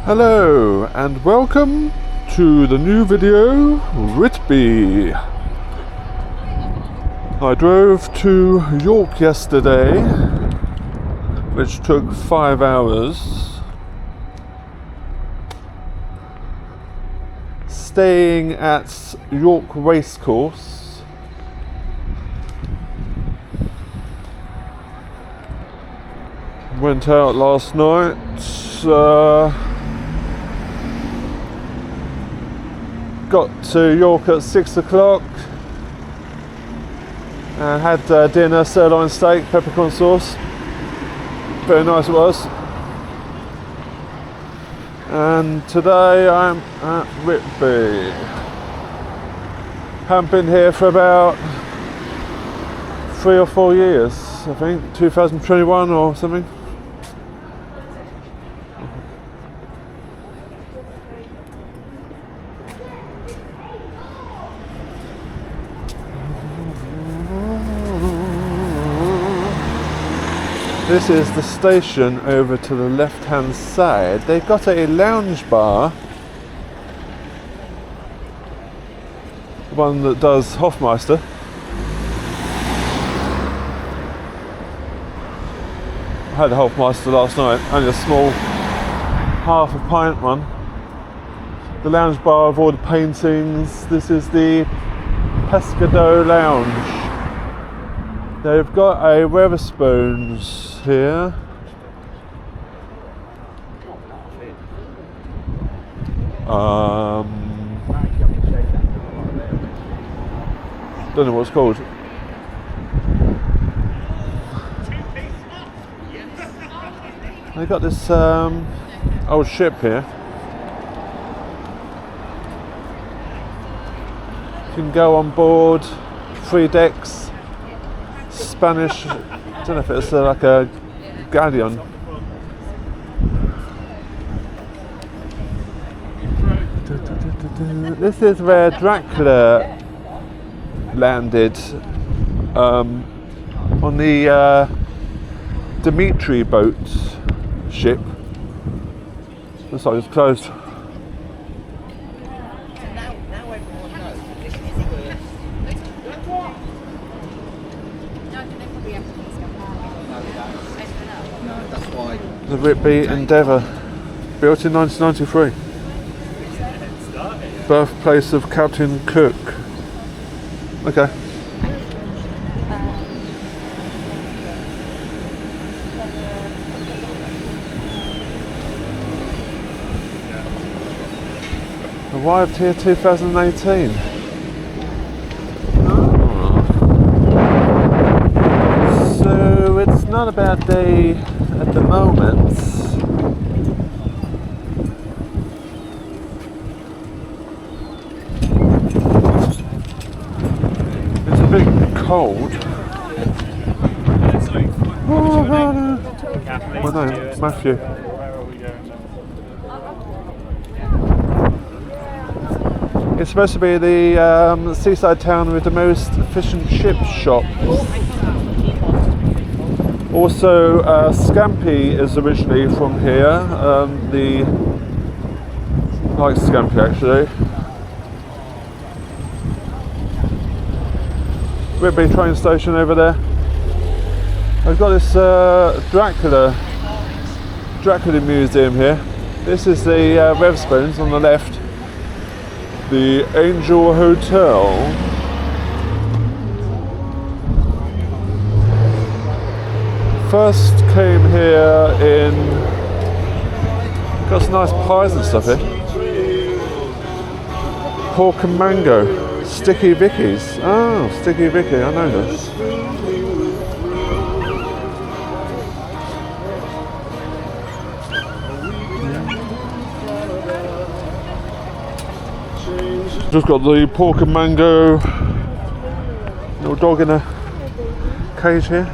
Hello and welcome to the new video, Whitby. I drove to York yesterday, which took 5 hours, staying at York Racecourse. Went out last night. Got to York at 6 o'clock and had dinner, sirloin steak, peppercorn sauce. Very nice it was. And today I'm at Whitby. Haven't been here for about 3 or 4 years, I think, 2021 or something. This is the station over to the left hand side. They've got a lounge bar, one that does Hofmeister. I had a Hofmeister last night, only a small half a pint one. The lounge bar of all the paintings. This is the Pescado Lounge. They've got a Wetherspoons here. Don't know what it's called. They've got this old ship here. You can go on board, 3 decks. Spanish, I don't know if it's like a galleon. This is where Dracula landed on the Dimitri boat ship. Looks like it's closed. The Whitby Endeavour, built in 1993. Birthplace of Captain Cook. Okay. Arrived here 2018. So it's not a bad day at the moment. It's a bit cold. Oh no, Matthew. It's supposed to be the seaside town with the most efficient ship shops. Also, Scampi is originally from here. I like Scampi actually. Whitby train station over there. I've got this Dracula museum here. This is the Wetherspoons on the left. The Angel Hotel. First came here in, got some nice pies and stuff here. Pork and mango, Sticky Vicky's. Oh, Sticky Vicky, I know this. Just got the pork and mango, little dog in a cage here.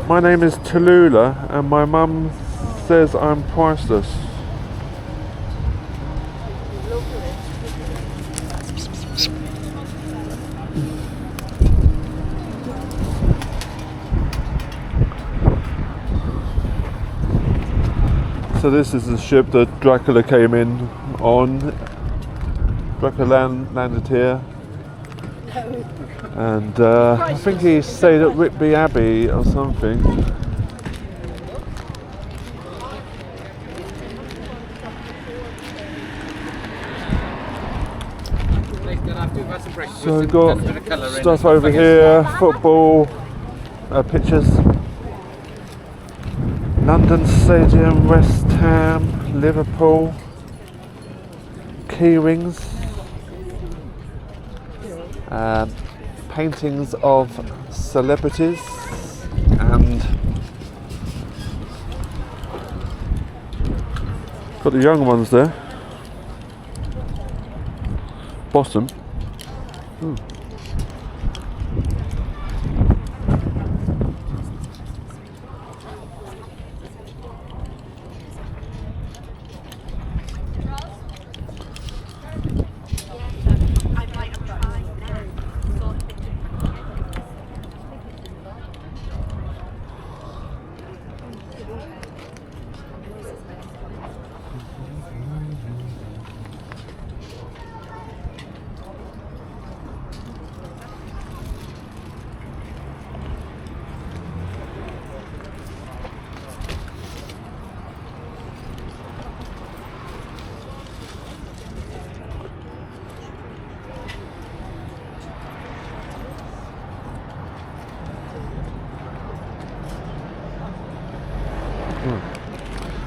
My name is Tallulah and my mum says I'm priceless. So this is the ship that Dracula came in on. Dracula landed here, and I think he stayed at Whitby Abbey or something. So we've got stuff over here, football, pictures. London Stadium, West Ham, Liverpool, key rings, paintings of celebrities, and got the young ones there. Boston.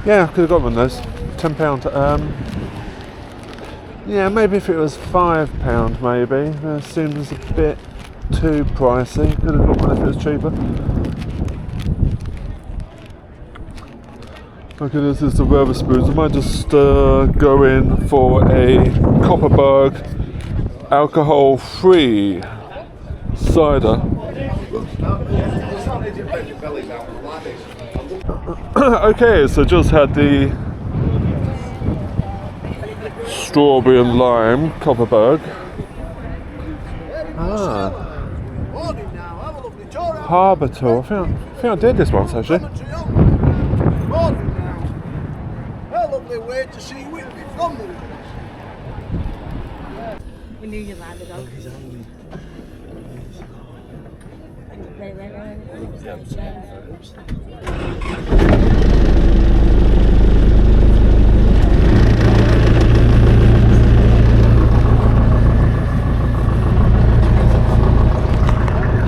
Yeah, I could have got one of those. £10. Yeah, maybe if it was £5, maybe. That seems a bit too pricey. Could have got one if it was cheaper. Okay, this is the Wetherspoons. I might just go in for a Copperberg alcohol-free cider. Okay, so just had the strawberry and lime Copperberg. Harbour Tour. I think I did this once actually. A lovely way to see Whitby from the river. We knew you liked the dog.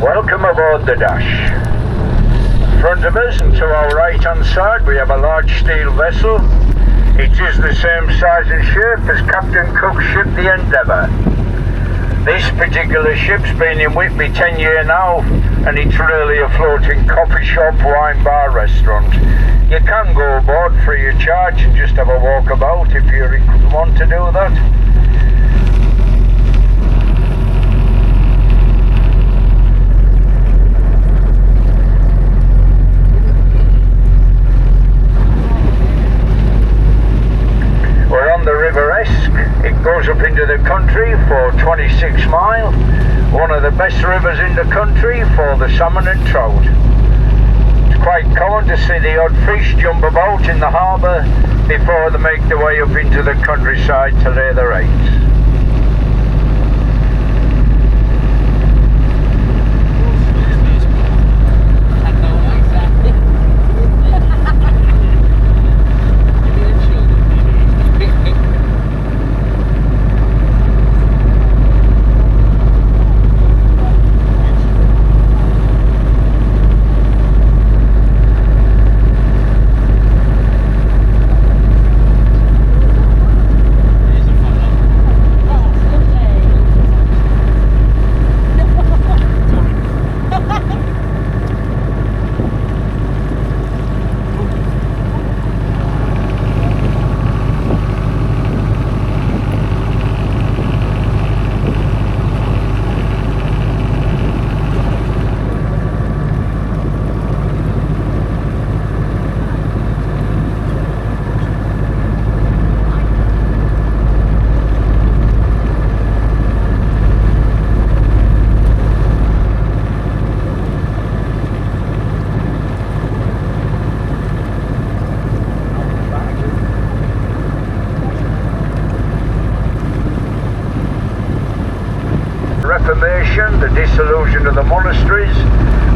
Welcome aboard the Dash. In front of us and to our right hand side we have a large steel vessel. It is the same size and shape as Captain Cook's ship the Endeavour. This particular ship's been in Whitby 10 years now, and it's really a floating coffee shop, wine bar, restaurant. You can go aboard free of charge and just have a walk about if you want to do that. We're on the River Esk. It goes up into the country for 26 miles. One of the best rivers in the country for the salmon and trout. It's quite common to see the odd fish jump about in the harbour before they make their way up into the countryside to lay their eggs. dissolution of the monasteries,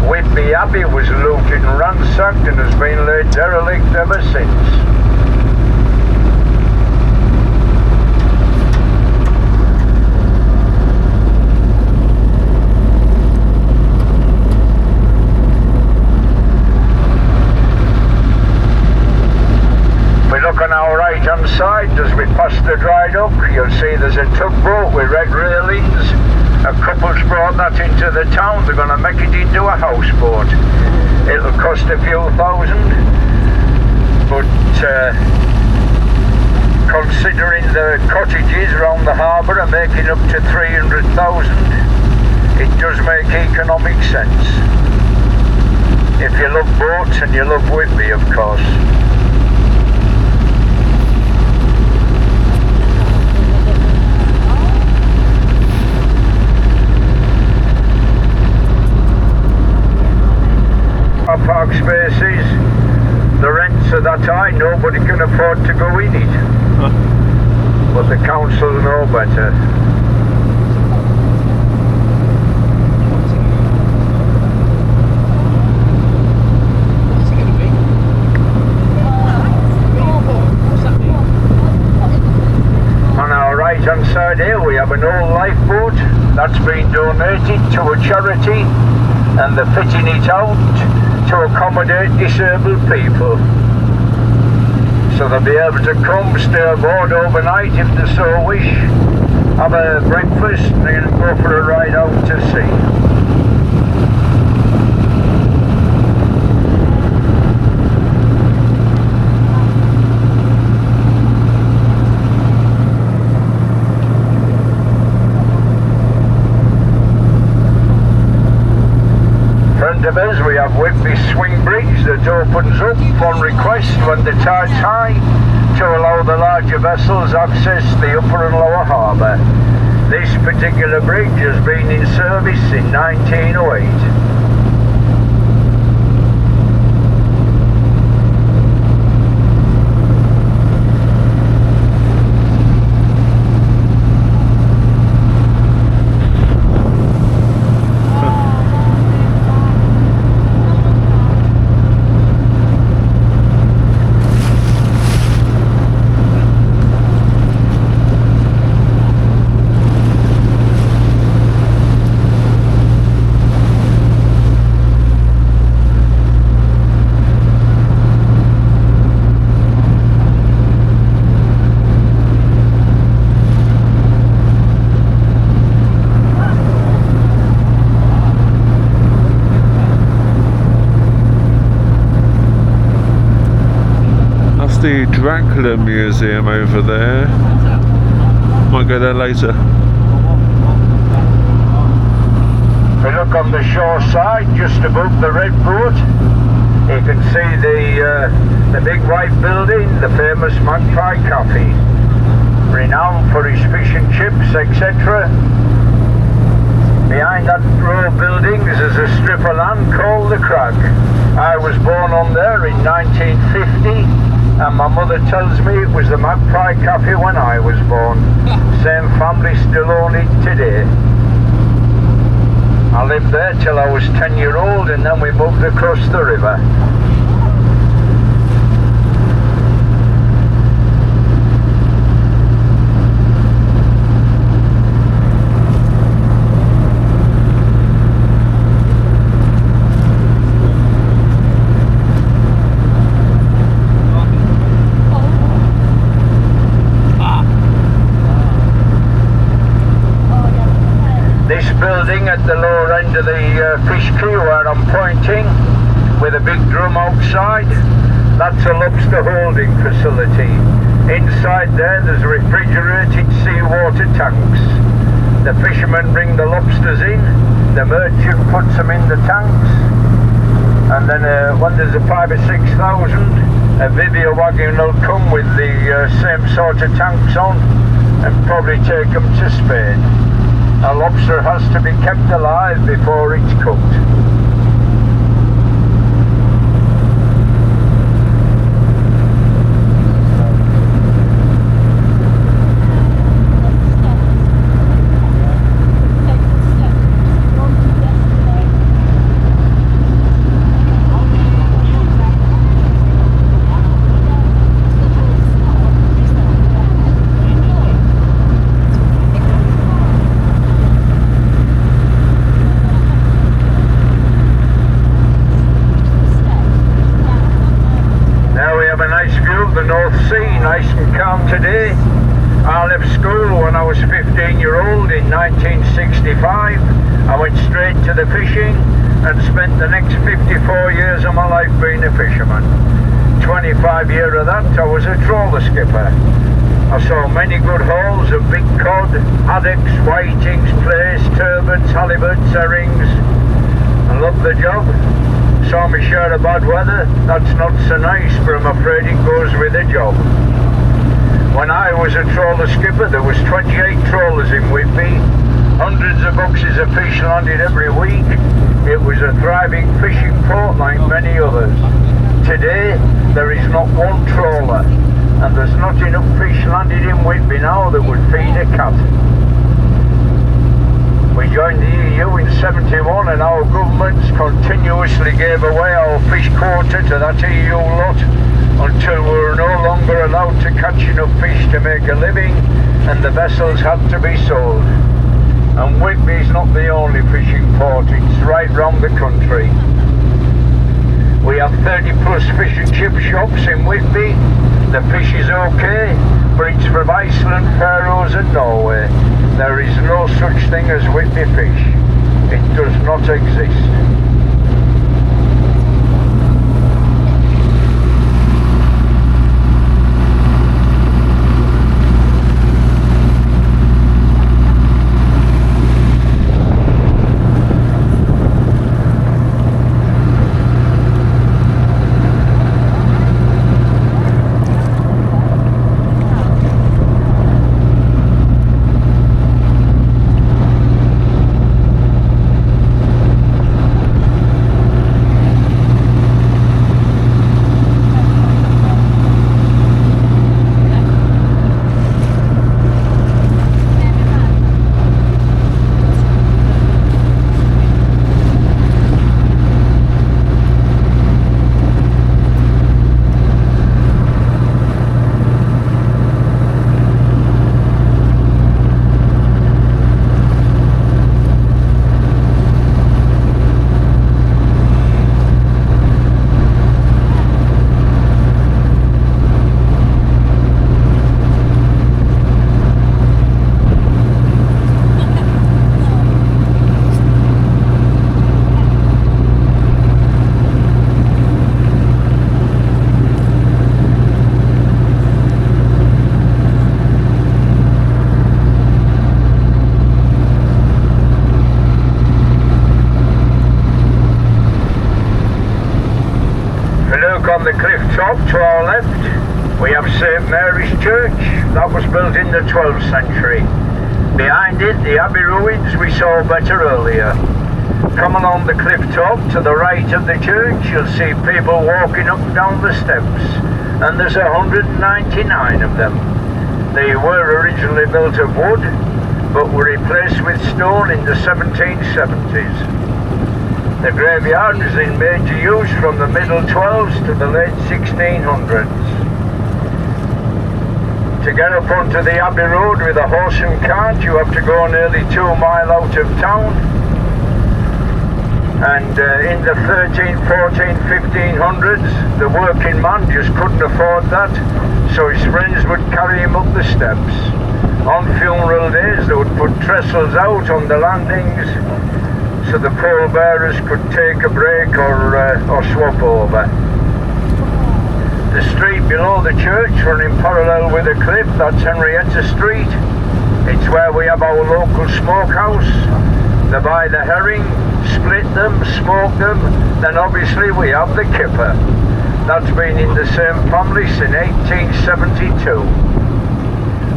Whitby Abbey was looted and ransacked and has been laid derelict ever since. On our right hand side as we pass the dry dock, you'll see there's a tugboat with red railings. A couple's brought that into the town. They're going to make it into a houseboat. It'll cost a few thousand, but considering the cottages around the harbour are making up to 300,000, it does make economic sense. If you love boats and you love Whitby, of course. Park spaces, the rents are that high, nobody can afford to go in it. But the council know better. On our right hand side here we have an old lifeboat that's been donated to a charity, and they're fitting it out to accommodate disabled people. So they'll be able to come, stay aboard overnight if they so wish, have a breakfast and then go for a ride out to sea. We have Whitby swing bridge that opens up on request when the tide's high to allow the larger vessels access the upper and lower harbour. This particular bridge has been in service in 1908. The Dracula Museum over there. Might go there later. If we look on the shore side, just above the red boat, you can see the big white building, the famous Magpie Cafe, renowned for his fish and chips, etc. Behind that row of buildings is a strip of land called the Crag. I was born on there in 1950. And my mother tells me it was the Magpie Cafe when I was born. Same family still own it today. I lived there till I was 10-year-old and then we moved across the river. At the lower end of the fish quay where I'm pointing, with a big drum outside, that's a lobster holding facility. Inside there's refrigerated seawater tanks. The fishermen bring the lobsters in, the merchant puts them in the tanks, and then when there's a 5,000 or 6,000, a Vivia wagon will come with the same sort of tanks on and probably take them to Spain. A lobster has to be kept alive before it's cooked. of the North Sea, nice and calm today. I left school when I was 15-year-old in 1965. I went straight to the fishing and spent the next 54 years of my life being a fisherman. 25 years of that I was a trawler skipper. I saw many good hauls of big cod, haddocks, whitings, plaice, turbots, halibuts, herrings. I loved the job. Saw me share of bad weather. That's not so nice, but I'm afraid it goes with the job. When I was a trawler skipper, there was 28 trawlers in Whitby. Hundreds of boxes of fish landed every week. It was a thriving fishing port like many others. Today, there is not one trawler, and there's not enough fish landed in Whitby now that would feed a cat. We joined the EU in '71 and our governments continuously gave away our fish quota to that EU lot until we were no longer allowed to catch enough fish to make a living and the vessels had to be sold. And Whitby's not the only fishing port, it's right round the country. We have 30 plus fish and chip shops in Whitby. The fish is okay, but it's from Iceland, Faroes and Norway. There is no such thing as Whitby fish. It does not exist. On the cliff top to our left we have St Mary's Church. That was built in the 12th century. Behind it the Abbey ruins we saw better earlier. Come along the cliff top to the right of the church, you'll see people walking up and down the steps, and there's 199 of them. They were originally built of wood but were replaced with stone in the 1770s. The graveyard was in major use from the middle 12s to the late 1600s. To get up onto the Abbey Road with a horse and cart, you have to go nearly 2 miles out of town. And in the 13, 14, 1500s, the working man just couldn't afford that, so his friends would carry him up the steps. On funeral days, they would put trestles out on the landings, so the pallbearers could take a break or swap over. The street below the church, running parallel with the cliff, that's Henrietta Street. It's where we have our local smokehouse. They buy the herring, split them, smoke them, then obviously we have the kipper. That's been in the same family since 1872.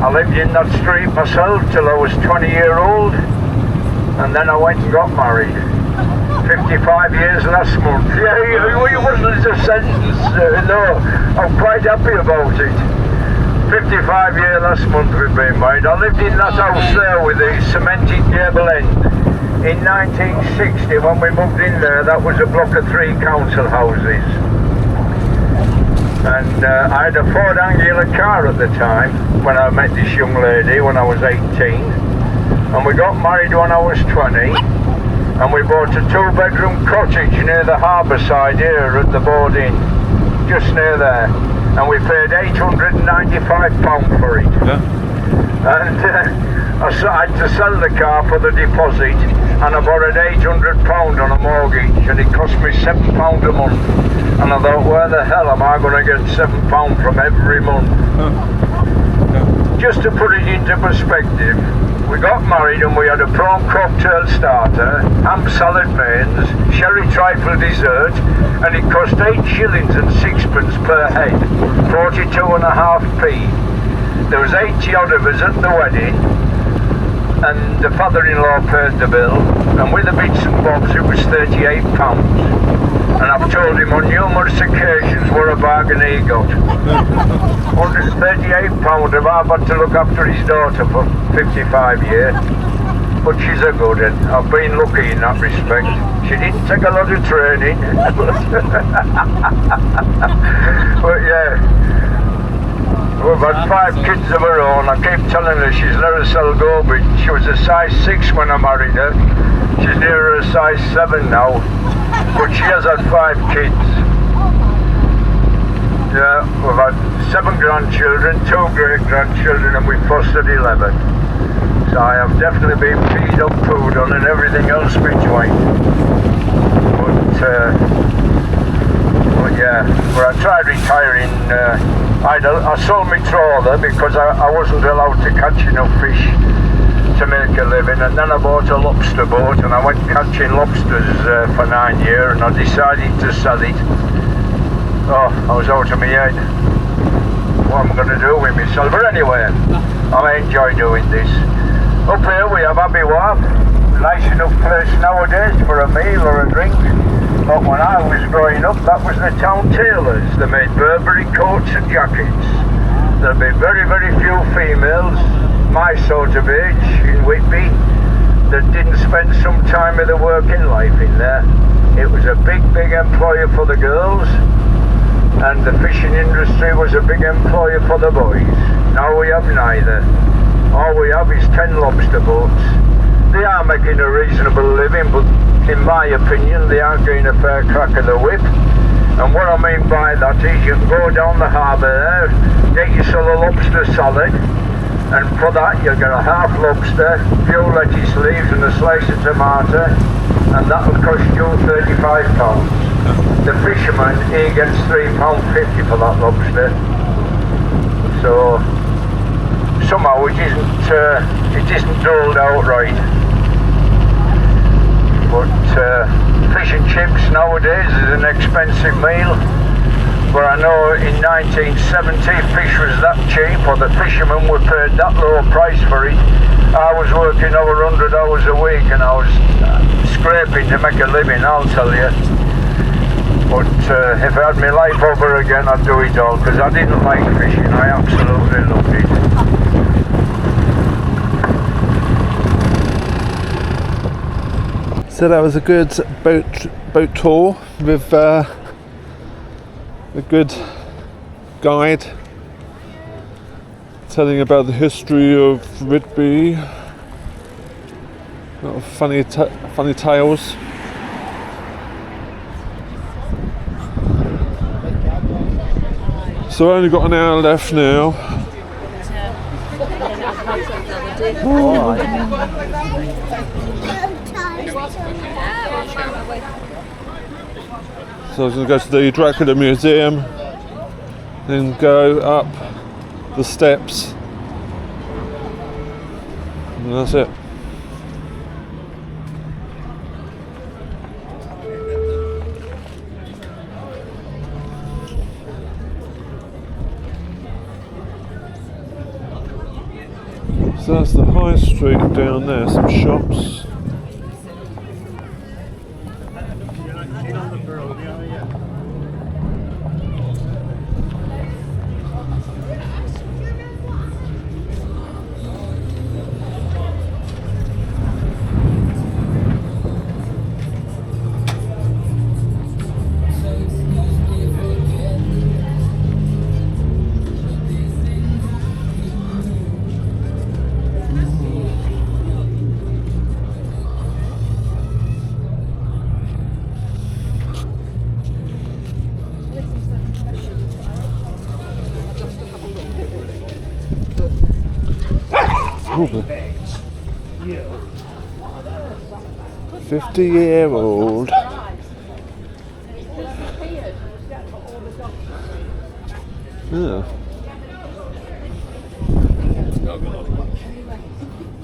I lived in that street myself till I was 20-year-old. And then I went and got married. 55 years last month. Yeah, it wasn't a sentence. No, I'm quite happy about it. 55 years last month we've been married. I lived in that house there with the cemented gable end. In 1960, when we moved in there, that was a block of 3 council houses. And I had a Ford Angular car at the time when I met this young lady when I was 18. And we got married when I was 20, and we bought a 2-bedroom cottage near the harbour side here at the Board Inn, just near there. and we paid £895 for it. Yeah. And I had to sell the car for the deposit, and I borrowed £800 on a mortgage, and it cost me £7 a month. And I thought, where the hell am I going to get £7 from every month? Just to put it into perspective, we got married and we had a prawn cocktail starter, ham salad mains, sherry trifle dessert, and it cost 8 shillings and 6pence per head, 42.5p. There was 80 odd of us at the wedding, and the father-in-law paid the bill, and with the bits and bobs it was £38. And I've told him on numerous occasions what a bargain he got. £138 if I've had to look after his daughter for 55 years. But she's a good one. I've been lucky in that respect. She didn't take a lot of training. But yeah. We've had 5 kids of her own. I keep telling her she's let herself go, but she was a size 6 when I married her. She's nearer a size 7 now. But she has had 5 kids. Yeah, we've had 7 grandchildren, 2 great-grandchildren, and we fostered 11. So I have definitely been peed up, pooed on, and everything else between. But yeah, I tried retiring. I sold my trawler because I wasn't allowed to catch enough fish to make a living, and then I bought a lobster boat and I went catching lobsters for 9 years, and I decided to sell it. Oh, I was out of my head. What am I going to do with myself? But anyway, I enjoy doing this. Up here we have Abbey Wharf, nice enough place nowadays for a meal or a drink. But when I was growing up, that was the town tailors. They made Burberry coats and jackets. There'll be very, very few females my sort of age in Whitby that didn't spend some time of their working life in there. It was a big, big employer for the girls, and the fishing industry was a big employer for the boys. Now we have neither. All we have is 10 lobster boats. They are making a reasonable living, but in my opinion they aren't getting a fair crack of the whip. And what I mean by that is you can go down the harbour there, get yourself a lobster salad, and for that you'll get a half lobster, few lettuce leaves and a slice of tomato, and that'll cost you £35. The fisherman, he gets £3.50 for that lobster. So somehow it isn't doled out right. But fish and chips nowadays is an expensive meal. But I know in 1970 fish was that cheap, or the fishermen were paid that low price for it. I was working over 100 hours a week and I was scraping to make a living, I'll tell you. But if I had my life over again, I'd do it all, because I didn't like fishing. I absolutely loved it. So that was a good boat tour with a good guide telling about the history of Whitby. A lot of funny tales. So I've only got an hour left now. So I was going to go to the Dracula Museum, then go up the steps, and that's it. So that's the high street down there, some shops. 50-year-old. Yeah.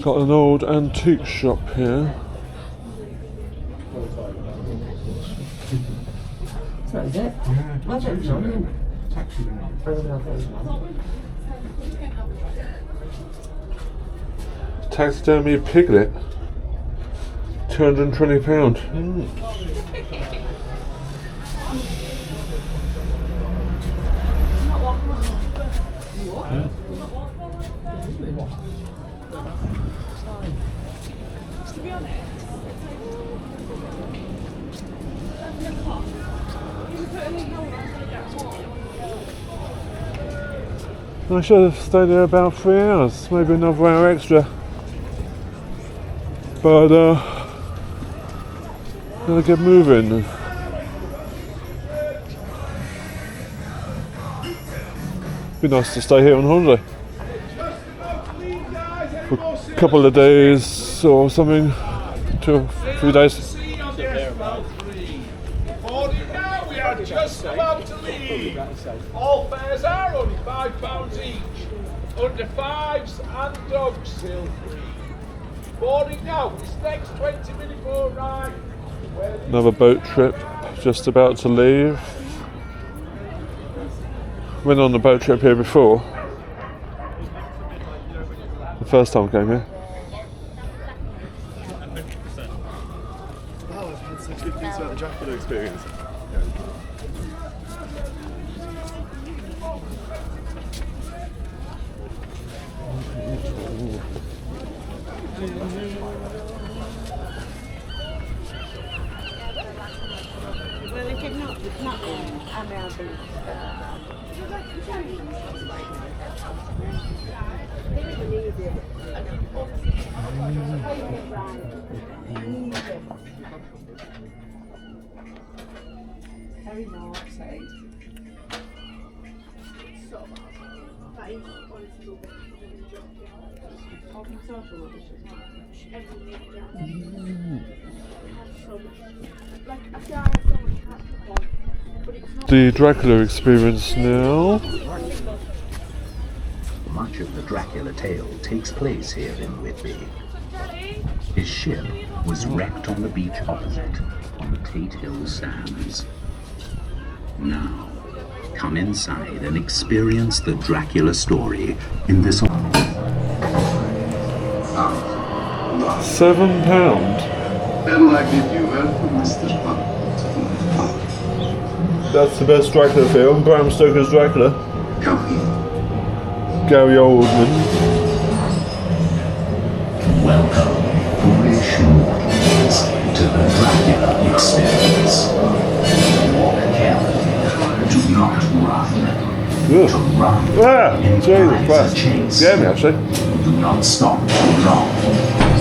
Got an old antique shop here. That is it? Taxidermy piglet. £220. I should have stayed there about 3 hours, maybe another hour extra. But gotta get moving. Be nice to stay here on holiday for a couple of days or something, 2 or 3 days. We are just about to leave. All fares are only £5 each. Under 5s and dogs still free. Boarding now. This next 20-minute boat ride. Another boat trip, just about to leave. Went on a boat trip here before. The first time I came here. Oh, I've had such good things about the Dracula experience. Very naughty. The Dracula experience now. Much of the Dracula tale takes place here in Whitby. His ship was wrecked on the beach opposite, on the Tate Hill sands. Now, come inside and experience the Dracula story in this... £7. And like if you were Mr. That's the best Dracula film, Bram Stoker's Dracula. Come here. Gary Oldman. Welcome, foolish mortals, to the Dracula experience. Walk carefully. Do not run. Ugh. To run Jesus implies a Christ. chase. Scared me actually. Do not stop too long.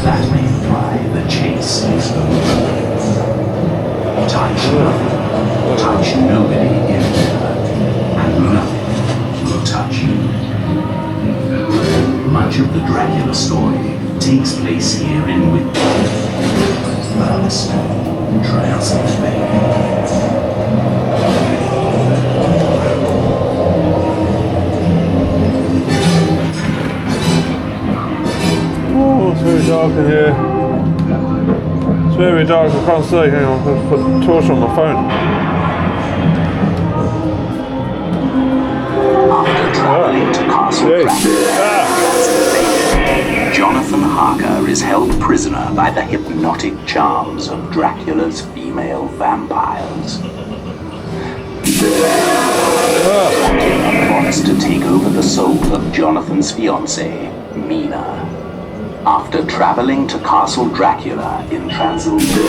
That may imply the chase is over. Touch nothing. Touch nobody in there. And nothing will touch you. Much of the Dracula story takes place here in Whitby. First, Transylvania. Oh, it's very dark in here. It's very dark, I can't see. Hang on, I'll put a torch on my phone. After traveling to Castle Dracula, Jonathan Harker is held prisoner by the hypnotic charms of Dracula's female vampires. Dracula plots to take over the soul of Jonathan's fiancée, Mina. After traveling to Castle Dracula in Transylvania,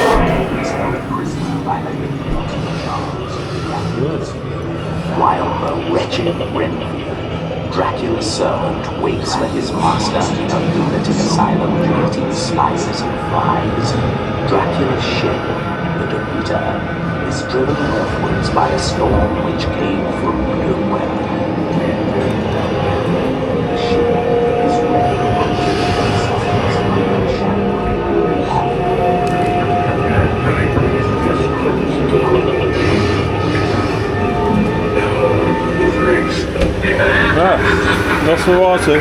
Harker is held prisoner by the hypnotic charms of Dracula's while the wretched Renfield, Dracula's servant, waits for his master in a lunatic asylum eating slices and flies. Dracula's ship, the Demeter, is driven northwards by a storm which came from nowhere. The ship is Nosferatu.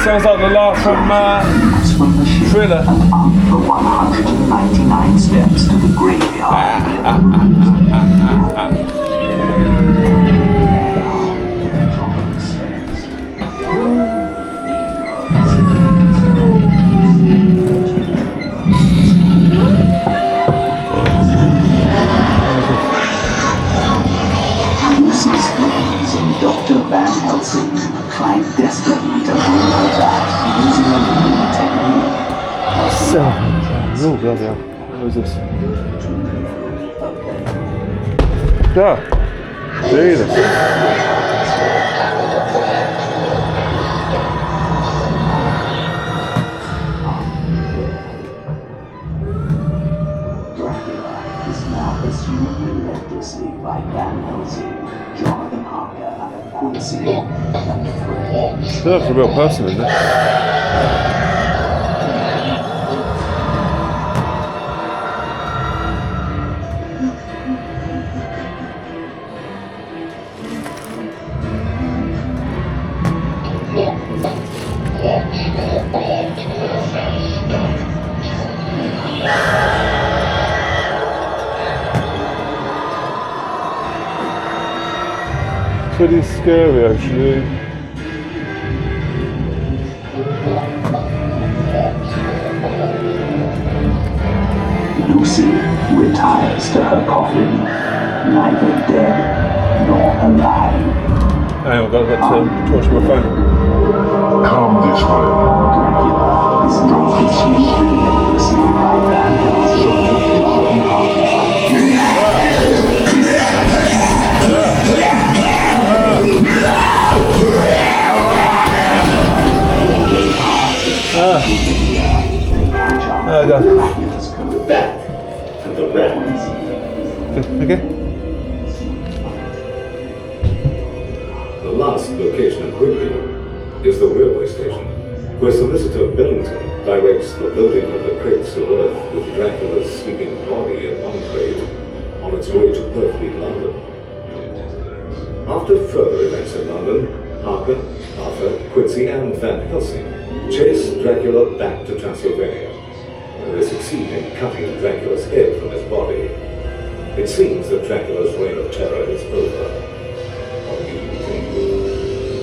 Sounds like the laugh from Thriller. The 199 steps to the graveyard. Lucy's friends and Dr. Van Helsing tried desperately to bring her back using a new technique. Oh, bloody hell. What is this? Yeah. Jesus. Dracula is now assumed relentlessly by Van Helsing, Jonathan Harker, Quincy, and Fred. Still like a real person, isn't it? Pretty scary, actually. Lucy retires to her coffin, neither dead nor alive. Hang on, I've got to torch my phone. Come this way. Dracula is now consumed relentlessly by Van Helsing, Jonathan Harker. Oh, God. Dracula's come back, and the remnants. Okay. The last location in Whitby is the railway station, where Solicitor Billington directs the loading of the crates of earth with Dracula's sleeping body in one crate on its way to Perfleet, London. After further events in London, Harker, Arthur, Quincy, and Van Helsing chase Dracula back to Transylvania, where they succeed in cutting Dracula's head from his body. It seems that Dracula's reign of terror is over. What do you think?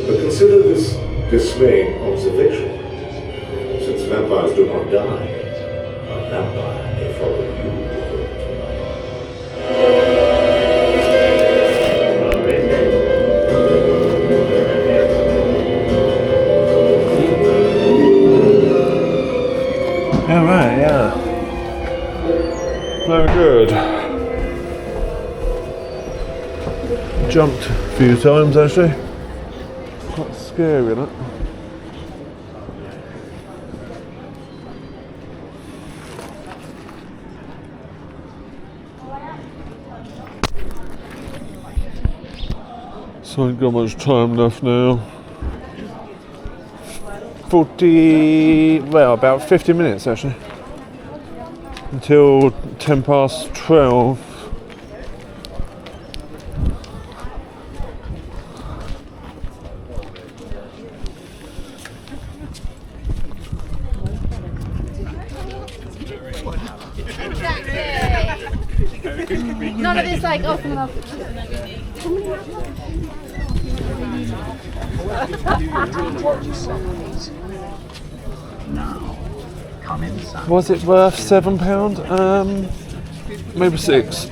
But consider this dismaying observation. Since vampires do not die, a vampire may follow you. Alright, yeah. Very good. Jumped a few times actually. Quite scary, isn't it? So I ain't got much time left now. about 50 minutes actually. Until 10 past 12. None of this like off and off. Now, come inside. Was it worth £7? Maybe 6.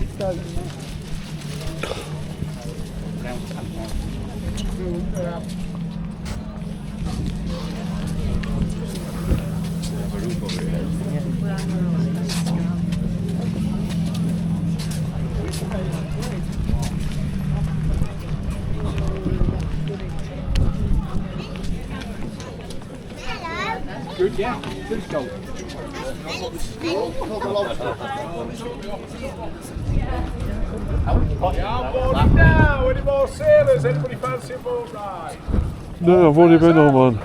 Good, yeah. Good goal. Yeah, I'm boarding now. Any more sailors? Anybody fancy a boat ride? No, I've already been on one.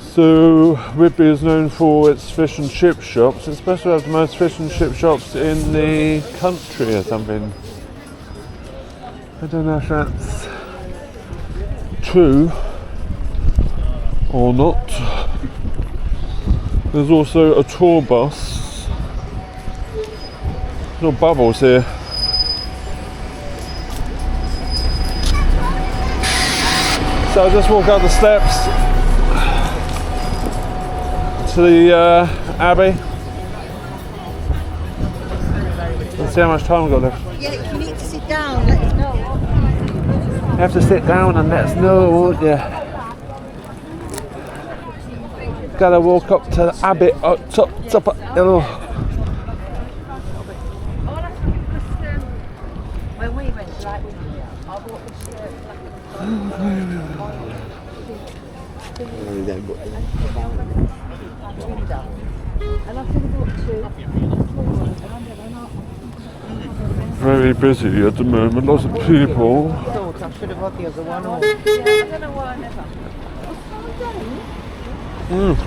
So Whitby is known for its fish and chip shops. It's supposed to have the most fish and chip shops in the country or something. I don't know if that's true or not. There's also a tour bus. Little bubbles here. So I just walk up the steps to the Abbey. Let's see how much time we've got left. Yeah, if you need to sit down, let us know. You have to sit down and let us know, won't you? Gotta walk up to the Abbey up top of hill. When we went to like I bought this shirt. And I think I bought two. Very busy at the moment, lots of people. I should have had the other one. I don't know why I never.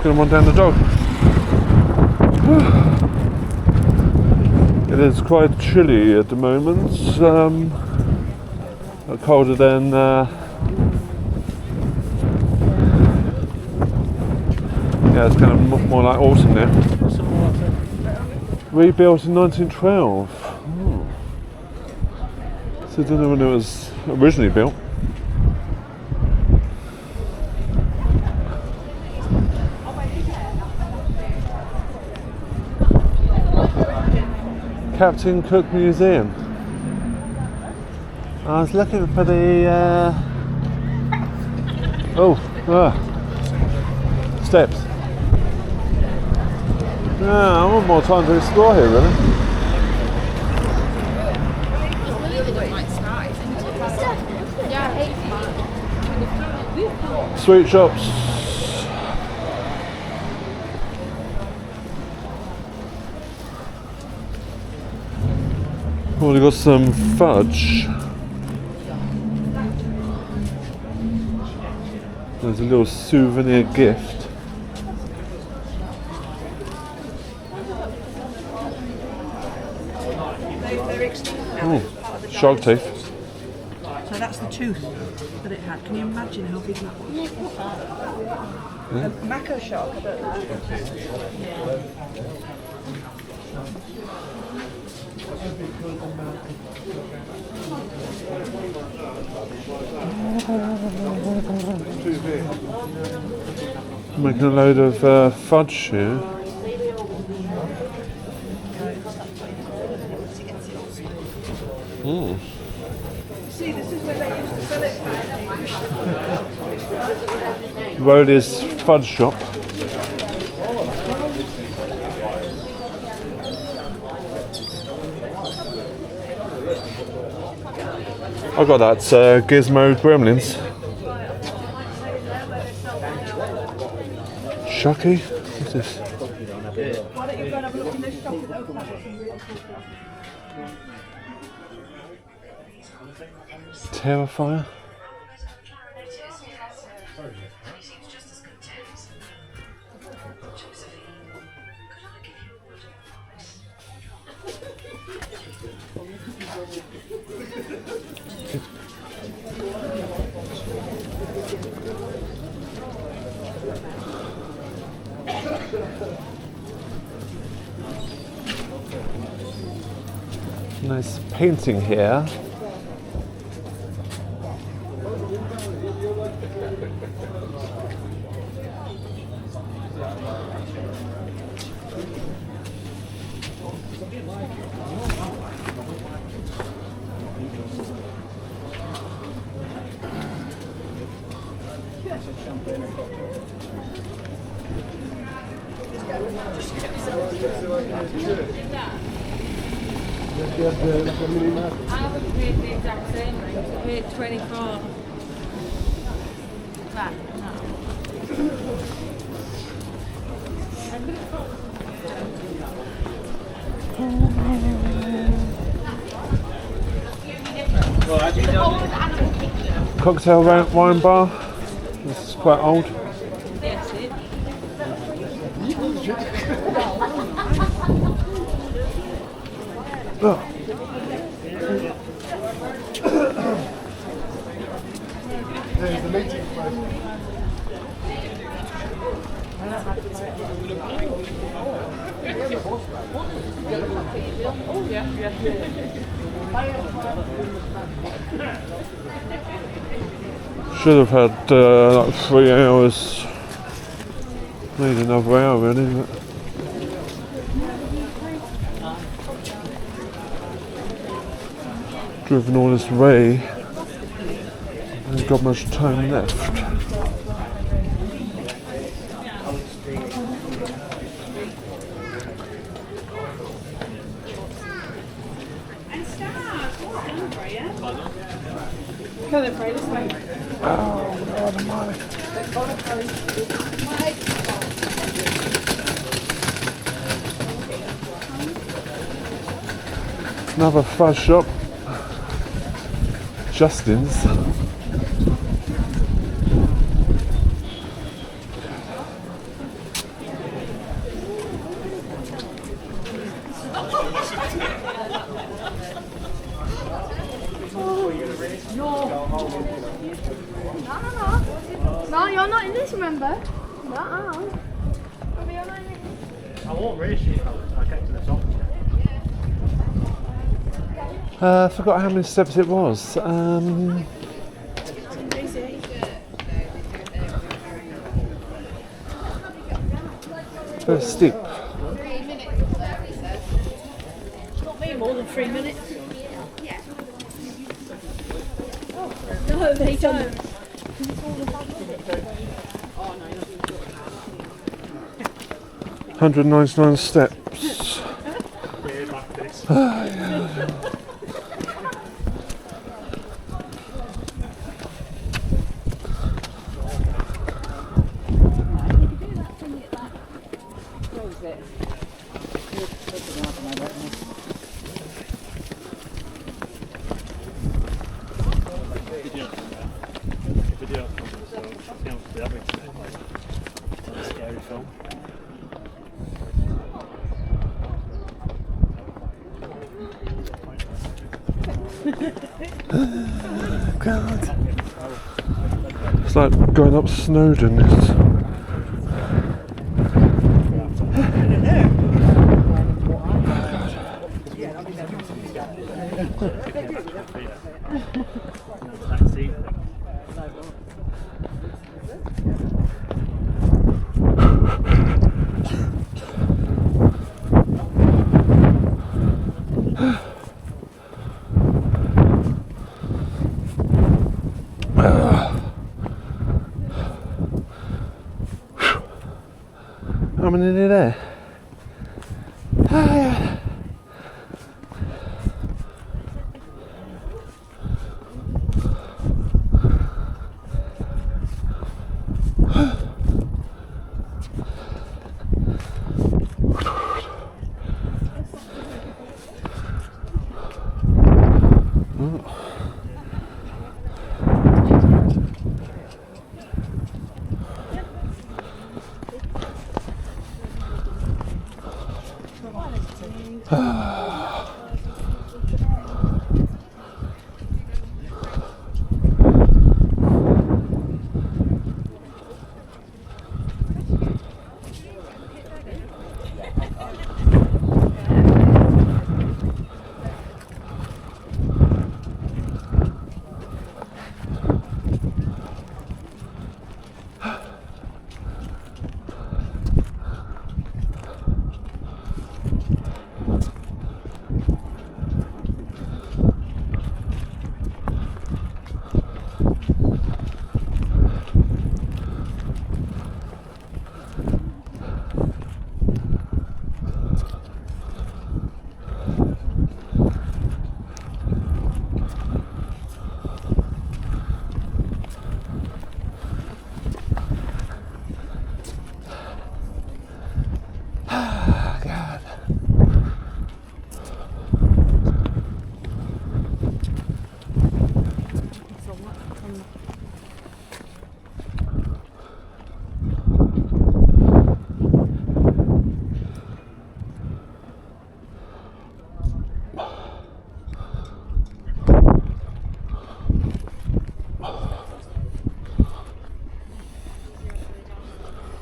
Gonna run down the dog. It is quite chilly at the moment. Colder than yeah, it's kind of more like autumn now. Rebuilt in 1912. So I don't know when it was originally built. Captain Cook Museum. I was looking for the steps. I want more time to explore here, really. Sweet shops. Well, we got some fudge. There's a little souvenir gift. Oh, shark teeth. So that's the tooth that it had. Can you imagine how big that was? A mako shark, I don't know. Making a load of fudge here. See, this is where they used to sell it. Rowley's Fudge Shop. I got that Gizmo Gremlins. Shucky? What's this? Why don't you go and have a look in this shop? Terrifier? Nice painting here. haven't paid the exact same rate. I paid 24. That, no. Cocktail wine bar. This is quite old. Yes, it. Oh. There's the meeting place. Should have had like 3 hours. Need another hour really. But driven all this way. Ain't got much time left. Go then, Frey, this way. Oh, God almighty. Another fuzz shop. Justin's. No, you're not in this, remember? No. I won't race you if I get to the top. I forgot how many steps it was. Very steep. 3 minutes there, he said. It's not me more than 3 minutes. Yeah. No, they don't. 199 steps. Scary film. God. It's like going up Snowdon. How many are there?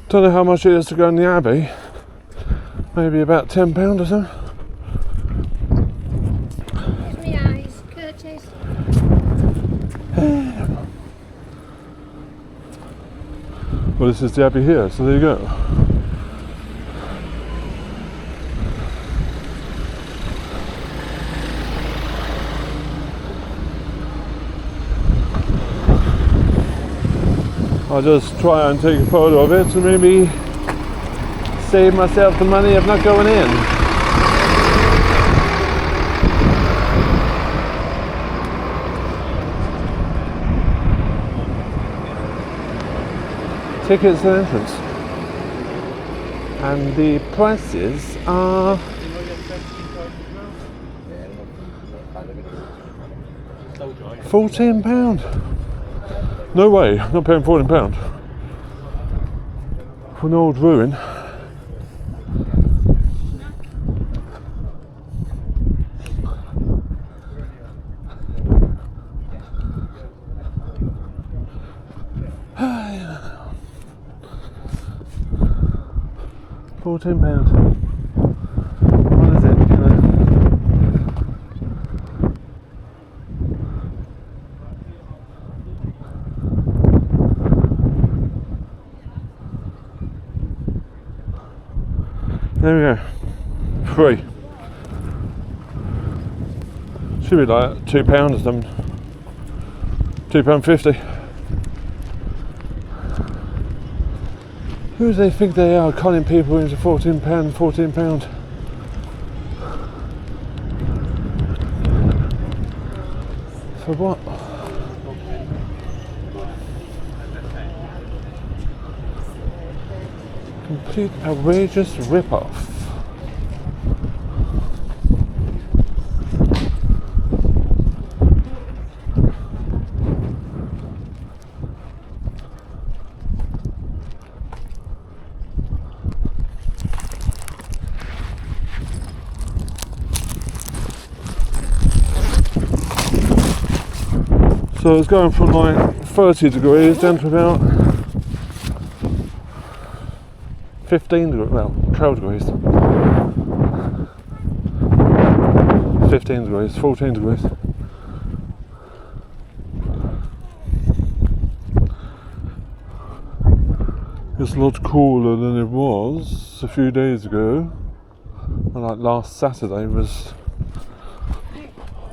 Don't know how much it is to go in the Abbey. Maybe about £10 or so. Here's my eyes, Curtis. Well, this is the Abbey here, so there you go. I'll just try and take a photo of it to maybe save myself the money of not going in. Tickets and entrance. And the prices are £14. No way, I'm not paying £14 for an old ruin. £14. What is it? There we go. Free. Should be like £2 or something. £2.50. Who do they think they are, conning people into £14? For what? Complete outrageous rip-off. So it's going from like 30 degrees down to about 15 degrees, well, 12 degrees. 15 degrees, 14 degrees. It's a lot cooler than it was a few days ago. And like last Saturday was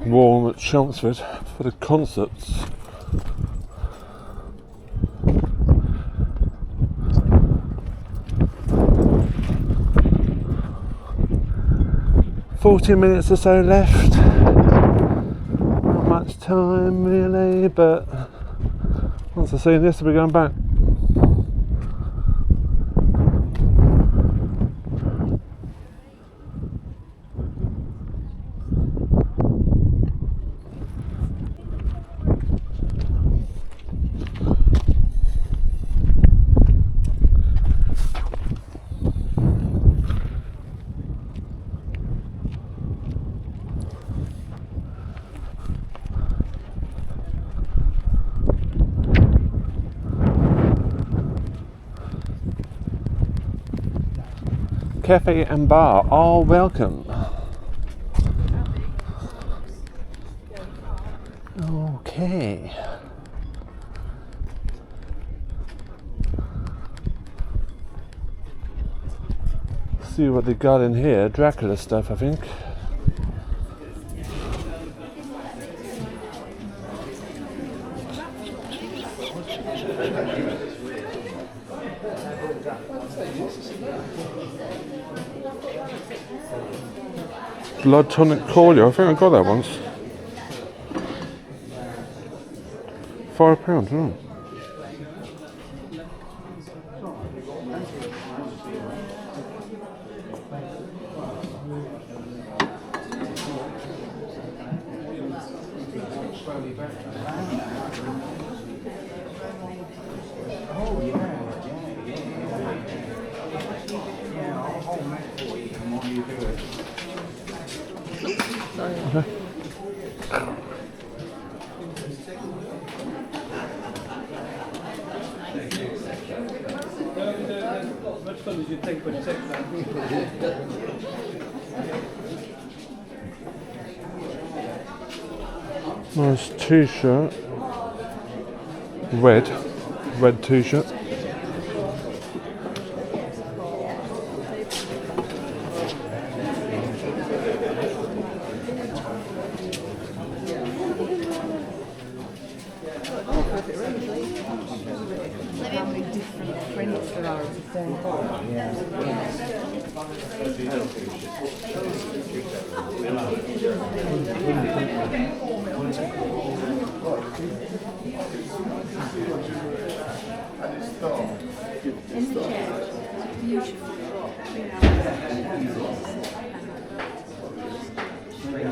warm at Chelmsford for the concerts. "40 minutes or so left. Not much time really, but once I've seen this, I'll be going back." Cafe and bar are welcome. Okay. See what they got in here. Dracula stuff, I think. Blood tonic cordial. I think I got that once. £5, oh. Nice t-shirt. Red t-shirt.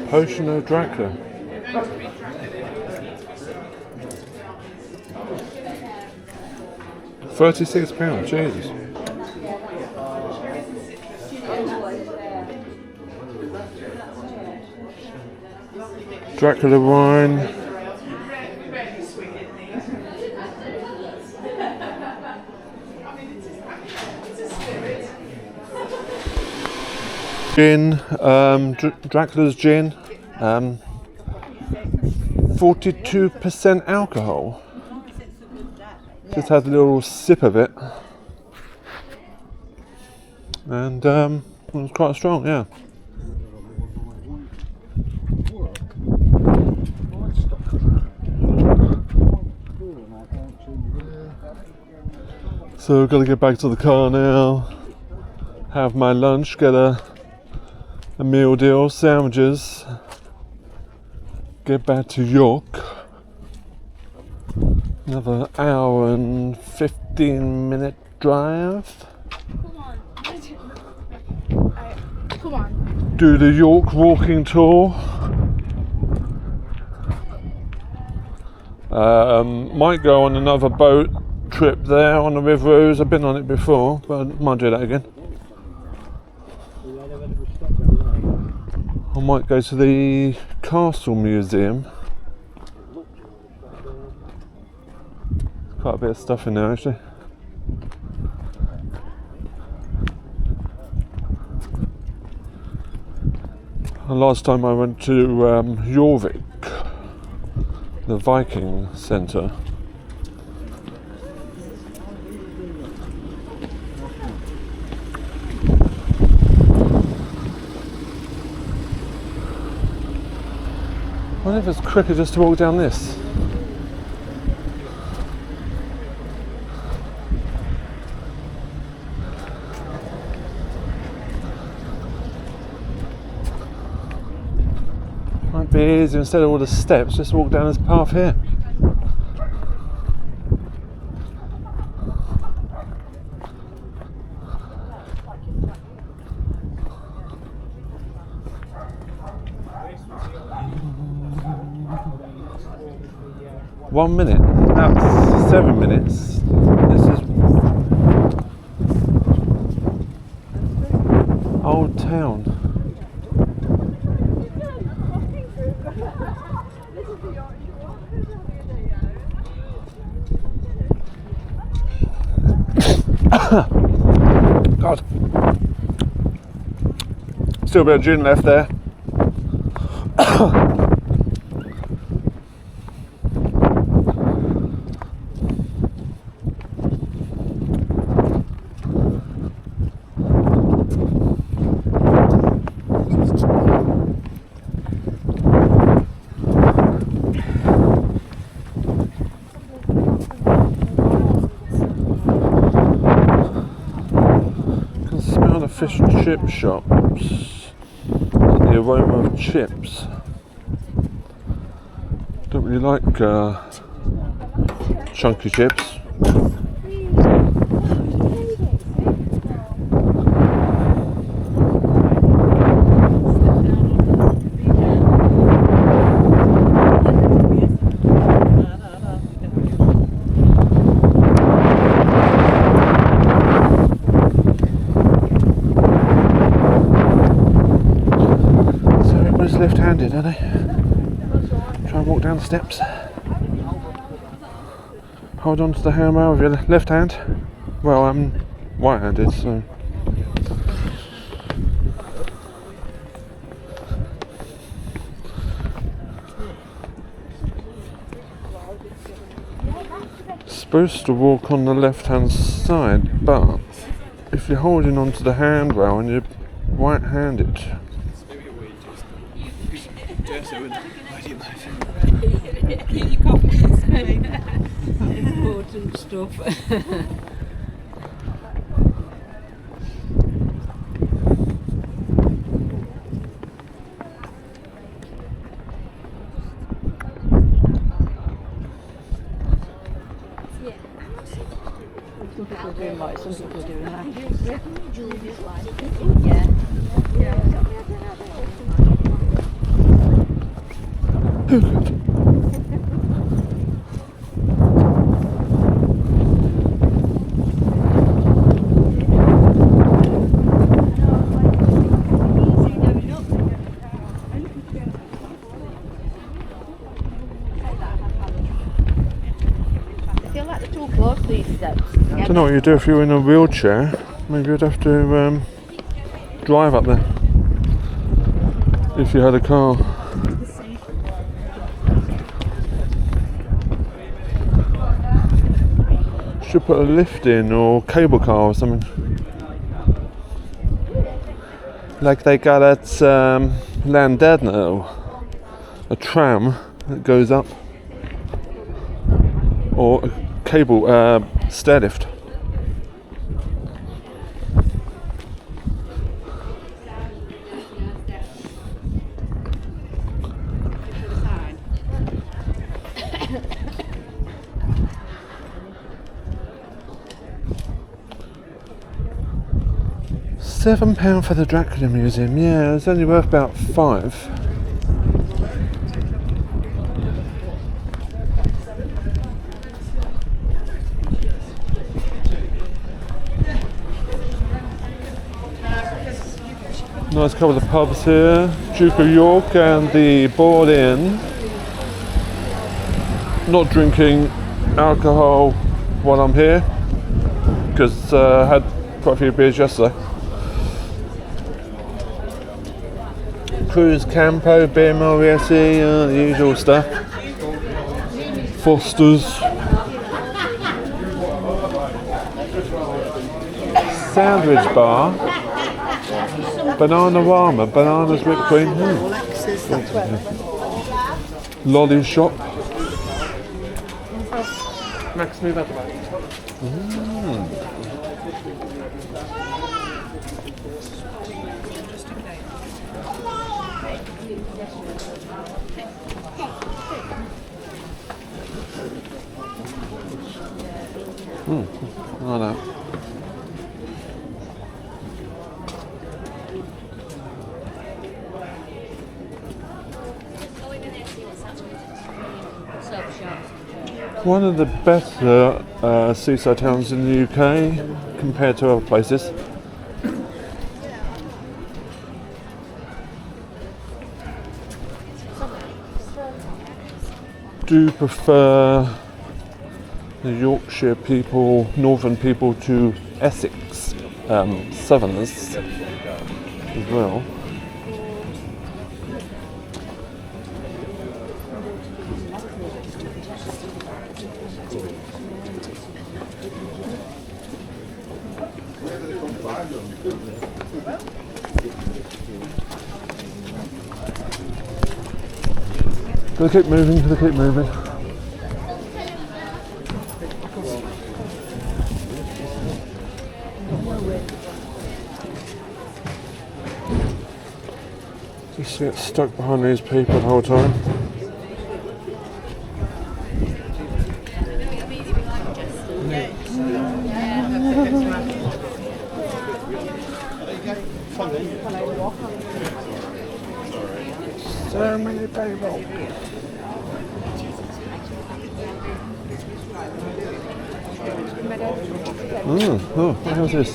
Potion of Dracula. £36, Jesus. Dracula wine. Gin, Dracula's gin, 42% alcohol. Just had a little sip of it, and it was quite strong, yeah. So I've got to get back to the car now, have my lunch, get a meal deal, sandwiches, get back to York. Another hour and 15-minute drive. Come on. Do the York walking tour. Might go on another boat trip there on the River Ouse. I've been on it before, but I might do that again. I might go to the Castle Museum. Quite a bit of stuff in there actually. And last time I went to Jorvik, the Viking Centre. I wonder if it's quicker just to walk down this. Might be easier instead of all the steps, just walk down this path here. One minute, that's 7 minutes. This is Old Town. God. Still a bit of gin left there. Fish and chip shops. The aroma of chips. Don't really like chunky chips. Left-handed, are they? Try and walk down the steps. Hold on to the handrail with your left hand. Well, white-handed, so. Supposed to walk on the left-hand side, but if you're holding onto the handrail and you're white-handed. Keep your confidence, mate. Important stuff. Some people are doing like some people are doing that. I feel like they're too close, these steps. I don't know what you'd do if you were in a wheelchair. Maybe you'd have to drive up there if you had a car. Should put a lift in or cable car or something. Like they got at Llandudno, a tram that goes up, or a cable stair lift. £7 for the Dracula Museum. Yeah, it's only worth about £5. Nice couple of pubs here. Duke of York and the Board Inn. Not drinking alcohol while I'm here because I had quite a few beers yesterday. Cruz Campo, Beer Moriarty, the usual stuff. Foster's. Sandwich bar. Banana Rama, bananas whipped cream. Lolly shop. Max, move out the way. I know. One of the better seaside towns in the UK compared to other places. Do prefer the Yorkshire people, northern people to Essex southerners as well. Gotta keep moving, gotta keep moving. Just get stuck behind these people the whole time. So many people. Oh, what the hell's this?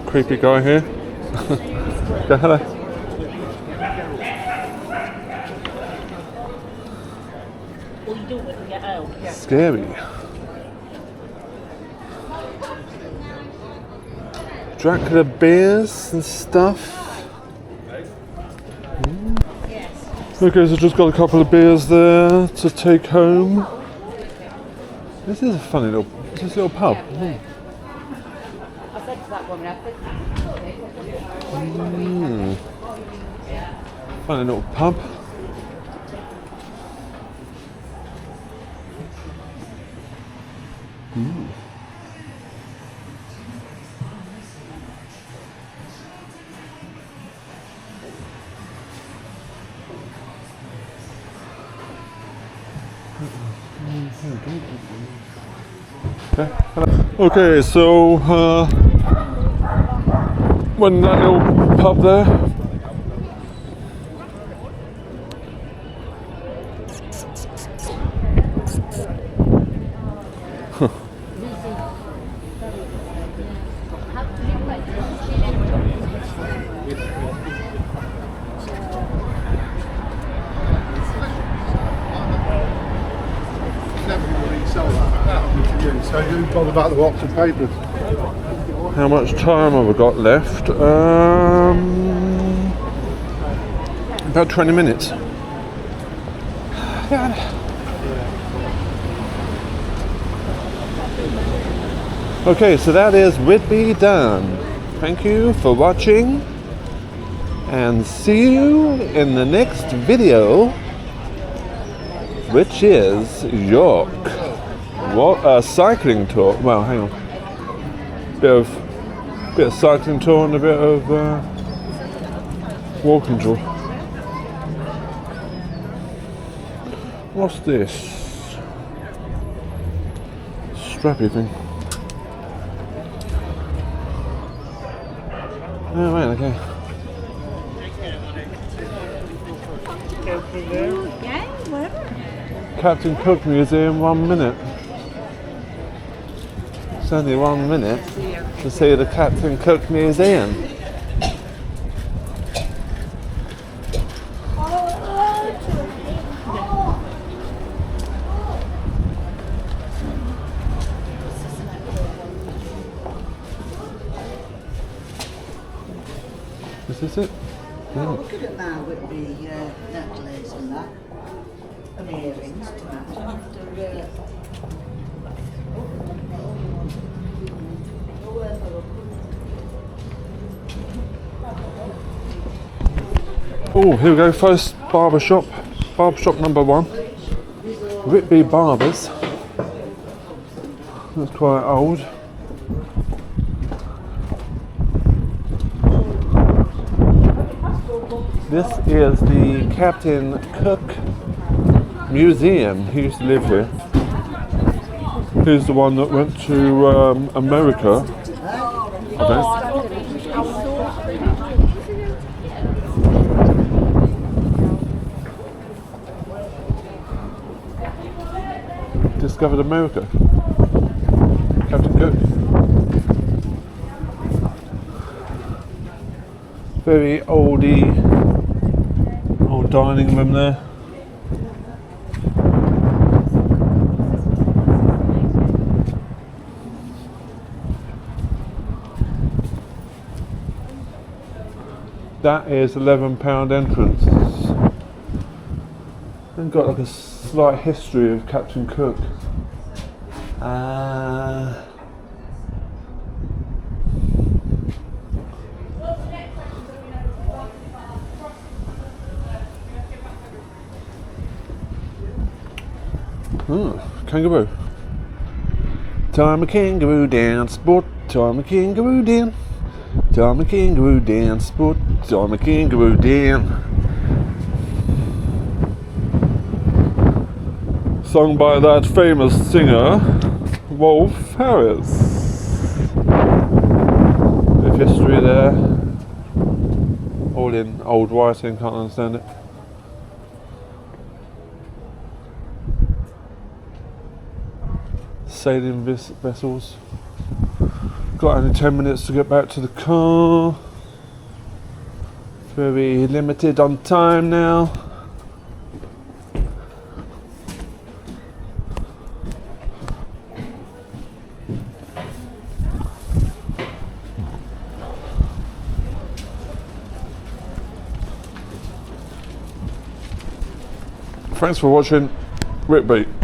Creepy guy here. Go hello. Scary. Dracula beers and stuff. Okay, so just got a couple of beers there to take home. This is a funny little, pub. I said to that woman, Funny little pub. Okay, so went in that little pub there. So you bother about the box of papers? How much time have I got left? About 20 minutes. Okay, so that is Whitby done. Thank you for watching, and see you in the next video, which is York. What a cycling tour. Well, hang on. Bit of cycling tour and a bit of walking tour. What's this? Strappy thing. Oh, right, okay. Yeah, whatever. Captain Cook Museum, 1 minute. It's only 1 minute to see the Captain Cook Museum. Is this it? Yeah. Look at it now with the necklace and that, and earrings to match after. Oh, here we go. First barbershop number 1. Whitby Barbers. That's quite old. This is the Captain Cook Museum. He used to live here. He's the one that went to America. Okay. Discovered America. Captain Cook. Very old dining room there. That is £11 entrance. And got like a slight history of Captain Cook. Kangaroo. Time a kangaroo down, sport. Time a kangaroo down. Time a kangaroo down, sport. Time a kangaroo down. Sung by that famous singer, Wolf Harris. Bit of history there. All in old writing, can't understand it. Sailing vessels. Got only 10 minutes to get back to the car. Very limited on time now. thanks for watching Whitby.